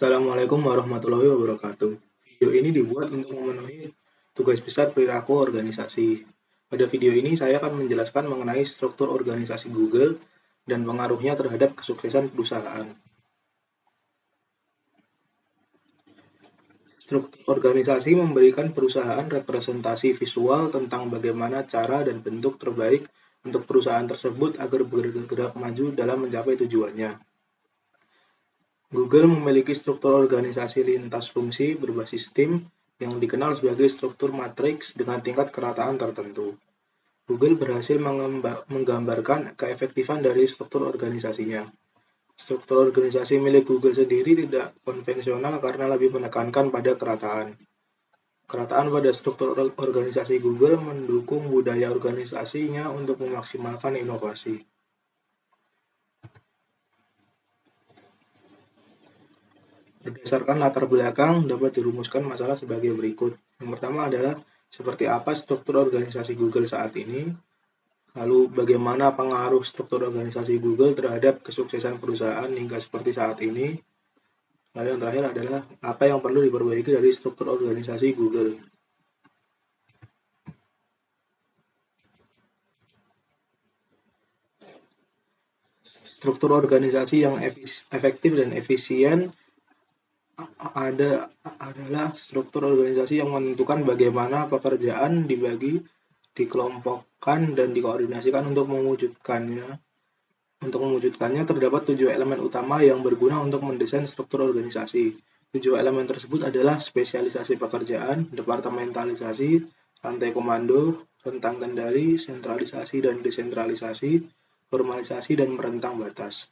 Assalamualaikum warahmatullahi wabarakatuh. Video ini dibuat untuk memenuhi tugas besar perilaku organisasi. Pada video ini saya akan menjelaskan mengenai struktur organisasi Google dan pengaruhnya terhadap kesuksesan perusahaan. Struktur organisasi memberikan perusahaan representasi visual tentang bagaimana cara dan bentuk terbaik untuk perusahaan tersebut agar bergerak maju dalam mencapai tujuannya. Google memiliki struktur organisasi lintas fungsi berbasis tim yang dikenal sebagai struktur matriks dengan tingkat kerataan tertentu. Google berhasil menggambarkan keefektifan dari struktur organisasinya. Struktur organisasi milik Google sendiri tidak konvensional karena lebih menekankan pada kerataan. Kerataan pada struktur organisasi Google mendukung budaya organisasinya untuk memaksimalkan inovasi. Berdasarkan latar belakang, dapat dirumuskan masalah sebagai berikut. Yang pertama adalah seperti apa struktur organisasi Google saat ini, lalu bagaimana pengaruh struktur organisasi Google terhadap kesuksesan perusahaan hingga seperti saat ini, lalu yang terakhir adalah apa yang perlu diperbaiki dari struktur organisasi Google. Struktur organisasi yang efektif dan efisien adalah struktur organisasi yang menentukan bagaimana pekerjaan dibagi, dikelompokkan, dan dikoordinasikan untuk mewujudkannya. Untuk mewujudkannya terdapat 7 elemen utama yang berguna untuk mendesain struktur organisasi. 7 elemen tersebut adalah spesialisasi pekerjaan, departementalisasi, rantai komando, rentang kendali, sentralisasi dan desentralisasi, formalisasi, dan merentang batas.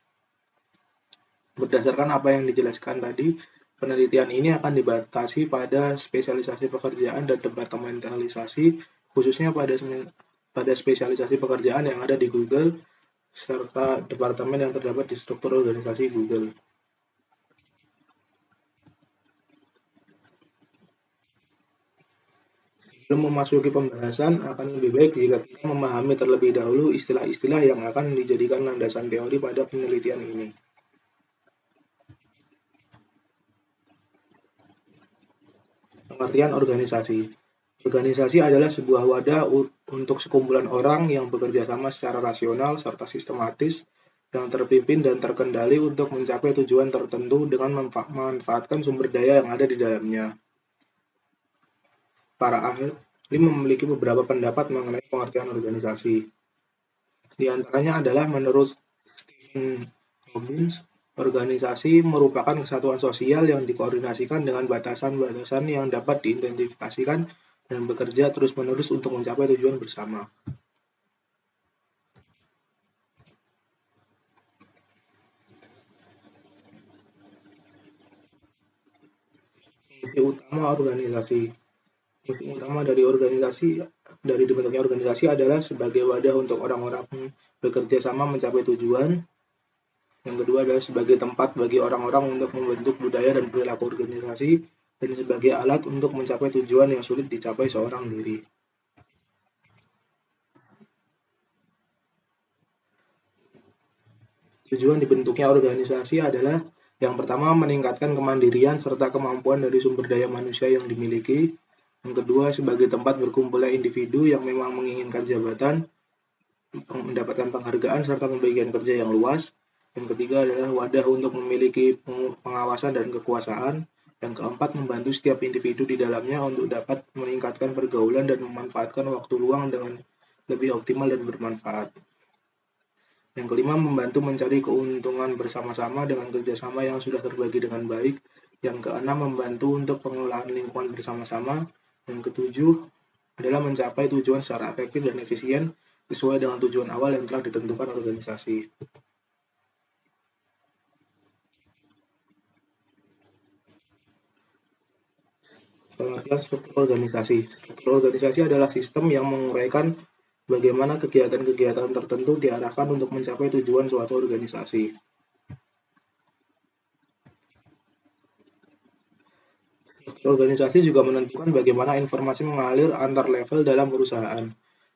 Berdasarkan apa yang dijelaskan tadi, penelitian ini akan dibatasi pada spesialisasi pekerjaan dan departementalisasi, khususnya pada spesialisasi pekerjaan yang ada di Google, serta departemen yang terdapat di struktur organisasi Google. Sebelum memasuki pembahasan, akan lebih baik jika kita memahami terlebih dahulu istilah-istilah yang akan dijadikan landasan teori pada penelitian ini. Pengertian organisasi. Organisasi adalah sebuah wadah untuk sekumpulan orang yang bekerja sama secara rasional serta sistematis, yang terpimpin dan terkendali untuk mencapai tujuan tertentu dengan memanfaatkan sumber daya yang ada di dalamnya. Para ahli memiliki beberapa pendapat mengenai pengertian organisasi. Di antaranya adalah menurut Stephen Robbins, organisasi merupakan kesatuan sosial yang dikoordinasikan dengan batasan-batasan yang dapat diidentifikasikan dan bekerja terus-menerus untuk mencapai tujuan bersama. Fungsi utama organisasi. Fungsi utama dari dibentuknya organisasi adalah sebagai wadah untuk orang-orang bekerja sama mencapai tujuan. Yang kedua adalah sebagai tempat bagi orang-orang untuk membentuk budaya dan perilaku organisasi, dan sebagai alat untuk mencapai tujuan yang sulit dicapai seorang diri. Tujuan dibentuknya organisasi adalah yang pertama meningkatkan kemandirian serta kemampuan dari sumber daya manusia yang dimiliki. Yang kedua sebagai tempat berkumpulnya individu yang memang menginginkan jabatan, mendapatkan penghargaan serta pembagian kerja yang luas. Yang ketiga adalah wadah untuk memiliki pengawasan dan kekuasaan. Yang keempat membantu setiap individu di dalamnya untuk dapat meningkatkan pergaulan dan memanfaatkan waktu luang dengan lebih optimal dan bermanfaat. Yang kelima, membantu mencari keuntungan bersama-sama dengan kerjasama yang sudah terbagi dengan baik. Yang keenam, membantu untuk pengelolaan lingkungan bersama-sama. Yang ketujuh adalah mencapai tujuan secara efektif dan efisien sesuai dengan tujuan awal yang telah ditentukan organisasi. Pengertian struktur organisasi. Struktur organisasi adalah sistem yang menguraikan bagaimana kegiatan-kegiatan tertentu diarahkan untuk mencapai tujuan suatu organisasi. Struktur organisasi juga menentukan bagaimana informasi mengalir antar level dalam perusahaan.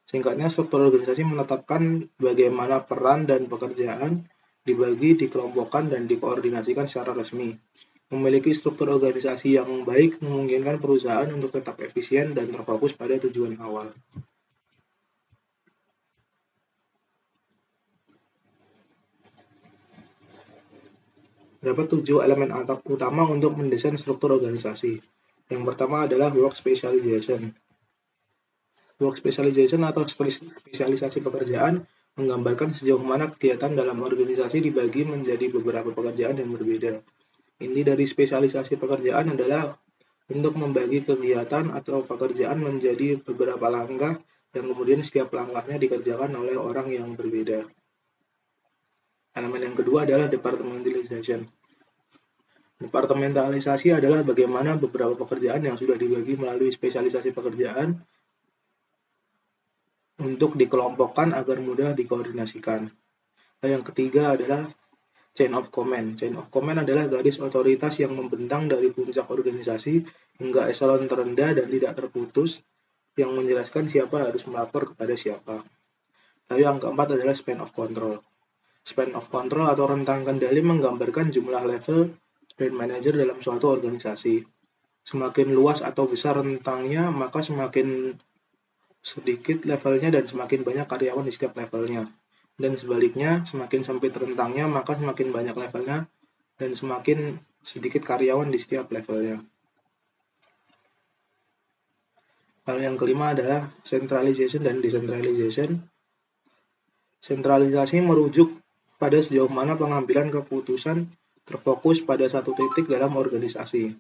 Singkatnya, struktur organisasi menetapkan bagaimana peran dan pekerjaan dibagi, dikelompokkan, dan dikoordinasikan secara resmi. Memiliki struktur organisasi yang baik memungkinkan perusahaan untuk tetap efisien dan terfokus pada tujuan awal. Terdapat 7 elemen utama untuk mendesain struktur organisasi. Yang pertama adalah work specialization. Work specialization atau spesialisasi pekerjaan menggambarkan sejauh mana kegiatan dalam organisasi dibagi menjadi beberapa pekerjaan yang berbeda. Inti dari spesialisasi pekerjaan adalah untuk membagi kegiatan atau pekerjaan menjadi beberapa langkah yang kemudian setiap langkahnya dikerjakan oleh orang yang berbeda. Elemen yang kedua adalah departmentalization. Departementalisasi adalah bagaimana beberapa pekerjaan yang sudah dibagi melalui spesialisasi pekerjaan untuk dikelompokkan agar mudah dikoordinasikan. Nah, yang ketiga adalah chain of command. Chain of command adalah garis otoritas yang membentang dari puncak organisasi hingga eselon terendah dan tidak terputus yang menjelaskan siapa harus melapor kepada siapa. Lalu yang keempat adalah span of control. Span of control atau rentang kendali menggambarkan jumlah level dan manajer dalam suatu organisasi. Semakin luas atau besar rentangnya, maka semakin sedikit levelnya dan semakin banyak karyawan di setiap levelnya. Dan sebaliknya, semakin sempit rentangnya, maka semakin banyak levelnya dan semakin sedikit karyawan di setiap levelnya. Lalu yang kelima adalah centralization dan decentralization. Sentralisasi merujuk pada sejauh mana pengambilan keputusan terfokus pada satu titik dalam organisasi.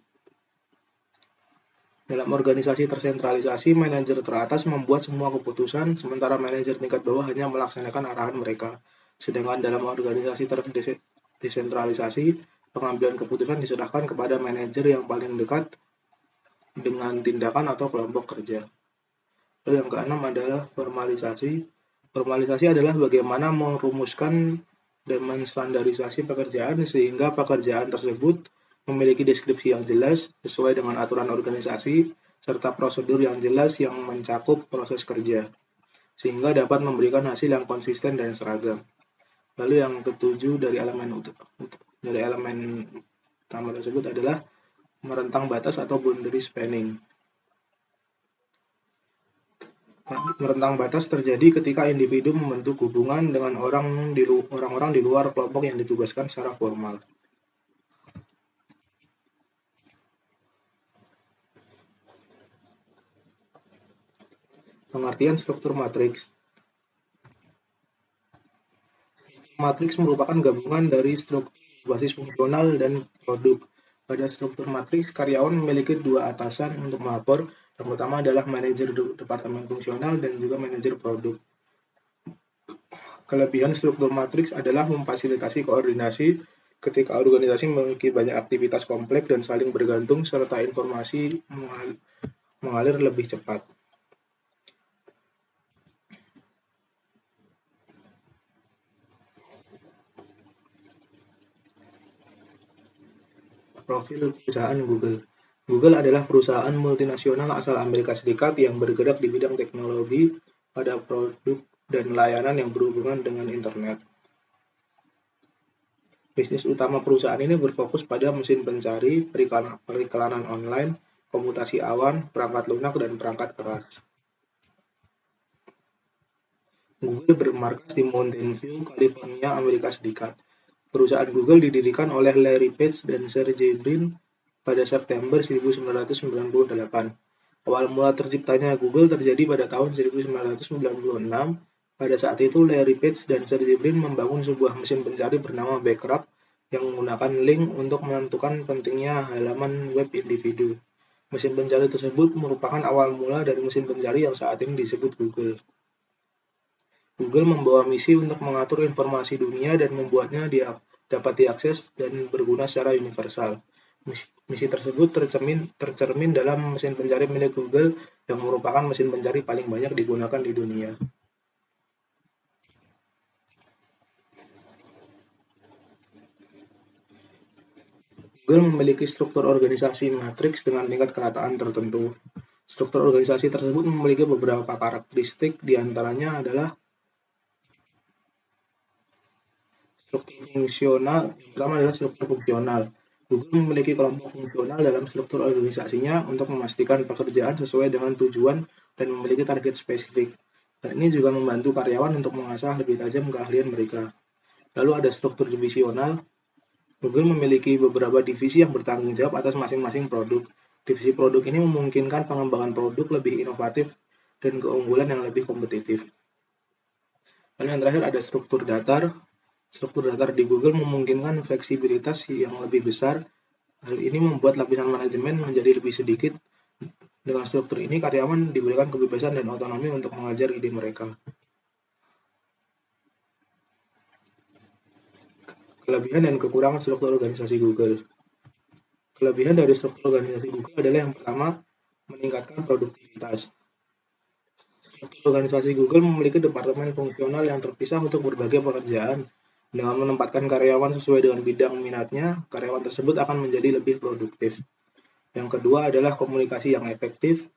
Dalam organisasi tersentralisasi, manajer teratas membuat semua keputusan, sementara manajer tingkat bawah hanya melaksanakan arahan mereka. Sedangkan dalam organisasi terdesentralisasi, pengambilan keputusan diserahkan kepada manajer yang paling dekat dengan tindakan atau kelompok kerja. Lalu yang keenam adalah formalisasi. Formalisasi adalah bagaimana merumuskan dan menstandarisasi pekerjaan sehingga pekerjaan tersebut memiliki deskripsi yang jelas sesuai dengan aturan organisasi serta prosedur yang jelas yang mencakup proses kerja sehingga dapat memberikan hasil yang konsisten dan seragam. Lalu yang ketujuh dari elemen utama tersebut adalah merentang batas atau boundary spanning. Merentang batas terjadi ketika individu membentuk hubungan dengan orang-orang di luar kelompok yang ditugaskan secara formal. Pengertian struktur matriks. Matriks merupakan gabungan dari struktur basis fungsional dan produk. Pada struktur matriks, karyawan memiliki dua atasan untuk melapor. Yang pertama adalah manajer departemen fungsional dan juga manajer produk. Kelebihan struktur matriks adalah memfasilitasi koordinasi ketika organisasi memiliki banyak aktivitas kompleks dan saling bergantung serta informasi mengalir lebih cepat. Profil perusahaan Google. Google adalah perusahaan multinasional asal Amerika Serikat yang bergerak di bidang teknologi pada produk dan layanan yang berhubungan dengan internet. Bisnis utama perusahaan ini berfokus pada mesin pencari, periklanan online, komputasi awan, perangkat lunak, dan perangkat keras. Google bermarkas di Mountain View, California, Amerika Serikat. Perusahaan Google didirikan oleh Larry Page dan Sergey Brin pada September 1998. Awal mula terciptanya Google terjadi pada tahun 1996. Pada saat itu, Larry Page dan Sergey Brin membangun sebuah mesin pencari bernama Backrub yang menggunakan link untuk menentukan pentingnya halaman web individu. Mesin pencari tersebut merupakan awal mula dari mesin pencari yang saat ini disebut Google. Google membawa misi untuk mengatur informasi dunia dan membuatnya dapat diakses dan berguna secara universal. Misi tersebut tercermin dalam mesin pencari milik Google yang merupakan mesin pencari paling banyak digunakan di dunia. Google memiliki struktur organisasi matriks dengan tingkat kerataan tertentu. Struktur organisasi tersebut memiliki beberapa karakteristik, diantaranya adalah struktur fungsional. Yang pertama adalah struktur fungsional. Google memiliki kelompok fungsional dalam struktur organisasinya untuk memastikan pekerjaan sesuai dengan tujuan dan memiliki target spesifik. Dan ini juga membantu karyawan untuk mengasah lebih tajam keahlian mereka. Lalu ada struktur divisional. Google memiliki beberapa divisi yang bertanggung jawab atas masing-masing produk. Divisi produk ini memungkinkan pengembangan produk lebih inovatif dan keunggulan yang lebih kompetitif. Lalu yang terakhir ada struktur datar. Struktur datar di Google memungkinkan fleksibilitas yang lebih besar. Hal ini membuat lapisan manajemen menjadi lebih sedikit. Dengan struktur ini, karyawan diberikan kebebasan dan otonomi untuk mengajar ide mereka. Kelebihan dan kekurangan struktur organisasi Google. Kelebihan dari struktur organisasi Google adalah yang pertama, meningkatkan produktivitas. Struktur organisasi Google memiliki departemen fungsional yang terpisah untuk berbagai pekerjaan. Dengan menempatkan karyawan sesuai dengan bidang minatnya, karyawan tersebut akan menjadi lebih produktif. Yang kedua adalah komunikasi yang efektif.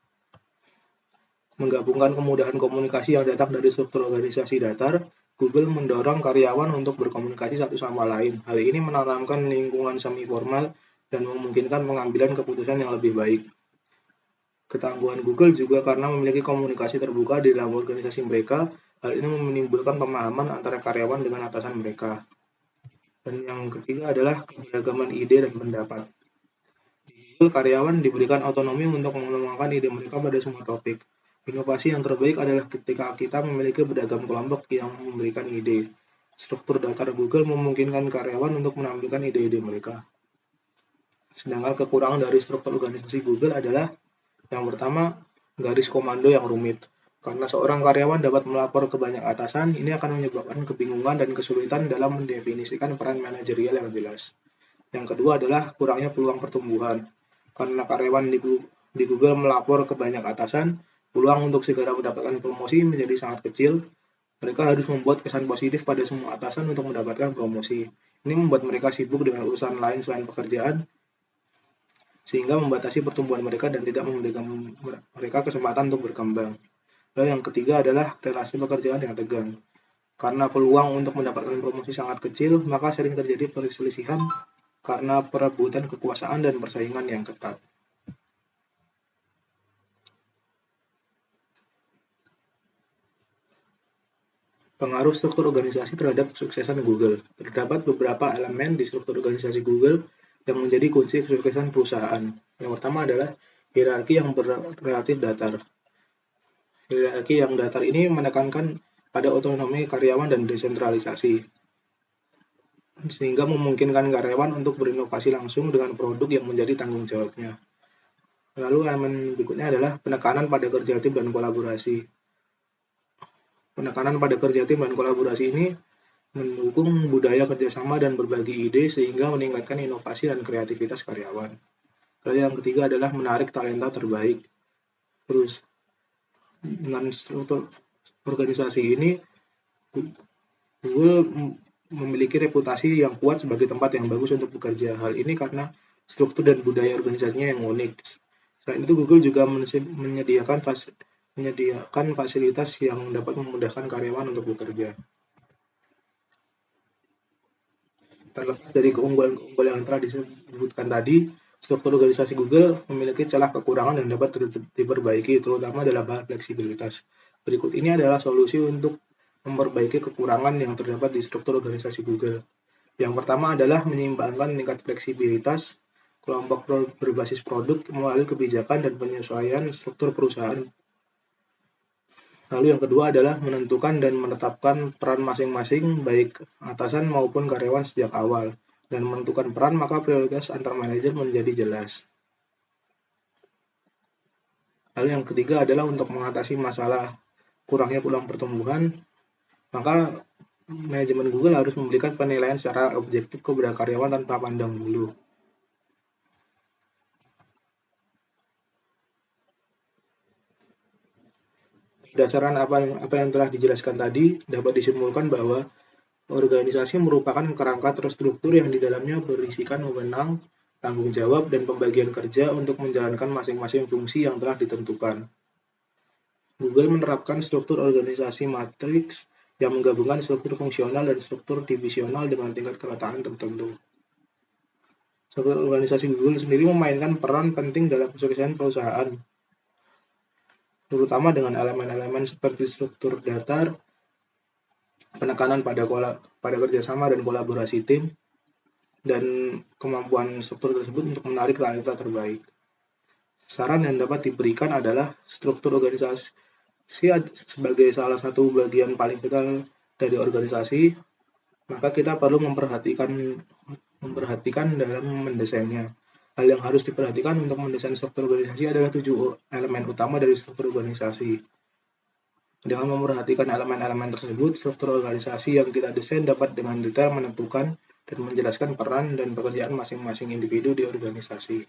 Menggabungkan kemudahan komunikasi yang datang dari struktur organisasi datar, Google mendorong karyawan untuk berkomunikasi satu sama lain. Hal ini menanamkan lingkungan semi formal dan memungkinkan pengambilan keputusan yang lebih baik. Ketangguhan Google juga karena memiliki komunikasi terbuka di dalam organisasi mereka, hal ini menimbulkan pemahaman antara karyawan dengan atasan mereka. Dan yang ketiga adalah keberagaman ide dan pendapat. Di Google, karyawan diberikan otonomi untuk mengembangkan ide mereka pada semua topik. Inovasi yang terbaik adalah ketika kita memiliki beragam kelompok yang memberikan ide. Struktur datar Google memungkinkan karyawan untuk menampilkan ide-ide mereka. Sedangkan kekurangan dari struktur organisasi Google adalah yang pertama, garis komando yang rumit. Karena seorang karyawan dapat melapor ke banyak atasan, ini akan menyebabkan kebingungan dan kesulitan dalam mendefinisikan peran manajerial yang jelas. Yang kedua adalah kurangnya peluang pertumbuhan. Karena karyawan di Google melapor ke banyak atasan, peluang untuk segera mendapatkan promosi menjadi sangat kecil. Mereka harus membuat kesan positif pada semua atasan untuk mendapatkan promosi. Ini membuat mereka sibuk dengan urusan lain selain pekerjaan, sehingga membatasi pertumbuhan mereka dan tidak memberikan mereka kesempatan untuk berkembang. Lalu yang ketiga adalah relasi pekerjaan yang tegang. Karena peluang untuk mendapatkan promosi sangat kecil, maka sering terjadi perselisihan karena perebutan kekuasaan dan persaingan yang ketat. Pengaruh struktur organisasi terhadap kesuksesan Google. Terdapat beberapa elemen di struktur organisasi Google yang menjadi kunci kesuksesan perusahaan. Yang pertama adalah hierarki yang relatif datar. Hierarki yang datar ini menekankan pada otonomi karyawan dan desentralisasi, sehingga memungkinkan karyawan untuk berinovasi langsung dengan produk yang menjadi tanggung jawabnya. Lalu elemen berikutnya adalah penekanan pada kerja tim dan kolaborasi. Penekanan pada kerja tim dan kolaborasi ini mendukung budaya kerjasama dan berbagi ide sehingga meningkatkan inovasi dan kreativitas karyawan. Lalu yang ketiga adalah menarik talenta terbaik. Terus dengan struktur organisasi ini, Google memiliki reputasi yang kuat sebagai tempat yang bagus untuk bekerja. Hal ini karena struktur dan budaya organisasinya yang unik. Selain itu, Google juga menyediakan fasilitas yang dapat memudahkan karyawan untuk bekerja. Terlepas dari keunggulan yang telah disebutkan tadi, struktur organisasi Google memiliki celah kekurangan yang dapat diperbaiki, terutama dalam hal fleksibilitas. Berikut ini adalah solusi untuk memperbaiki kekurangan yang terdapat di struktur organisasi Google. Yang pertama adalah menyeimbangkan tingkat fleksibilitas kelompok berbasis produk melalui kebijakan dan penyesuaian struktur perusahaan. Lalu yang kedua adalah menentukan dan menetapkan peran masing-masing baik atasan maupun karyawan sejak awal. Dan menentukan peran maka prioritas antar manajer menjadi jelas. Lalu yang ketiga adalah untuk mengatasi masalah kurangnya peluang pertumbuhan, maka manajemen Google harus memberikan penilaian secara objektif kepada karyawan tanpa pandang bulu. Berdasarkan apa yang telah dijelaskan tadi, dapat disimpulkan bahwa organisasi merupakan kerangka terstruktur yang di dalamnya berisikan wewenang, tanggung jawab, dan pembagian kerja untuk menjalankan masing-masing fungsi yang telah ditentukan. Google menerapkan struktur organisasi matriks yang menggabungkan struktur fungsional dan struktur divisional dengan tingkat keletakan tertentu. Struktur organisasi Google sendiri memainkan peran penting dalam kesuksesan perusahaan, terutama dengan elemen-elemen seperti struktur data, penekanan pada kerjasama dan kolaborasi tim, dan kemampuan struktur tersebut untuk menarik talenta terbaik. Saran yang dapat diberikan adalah struktur organisasi sebagai salah satu bagian paling vital dari organisasi, maka kita perlu memperhatikan dalam mendesainnya. Hal yang harus diperhatikan untuk mendesain struktur organisasi adalah 7 elemen utama dari struktur organisasi. Dengan memperhatikan elemen-elemen tersebut, struktur organisasi yang kita desain dapat dengan detail menentukan dan menjelaskan peran dan pekerjaan masing-masing individu di organisasi.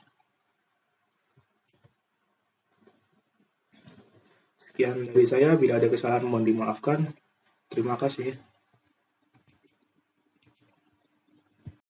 Sekian dari saya, bila ada kesalahan mohon dimaafkan. Terima kasih.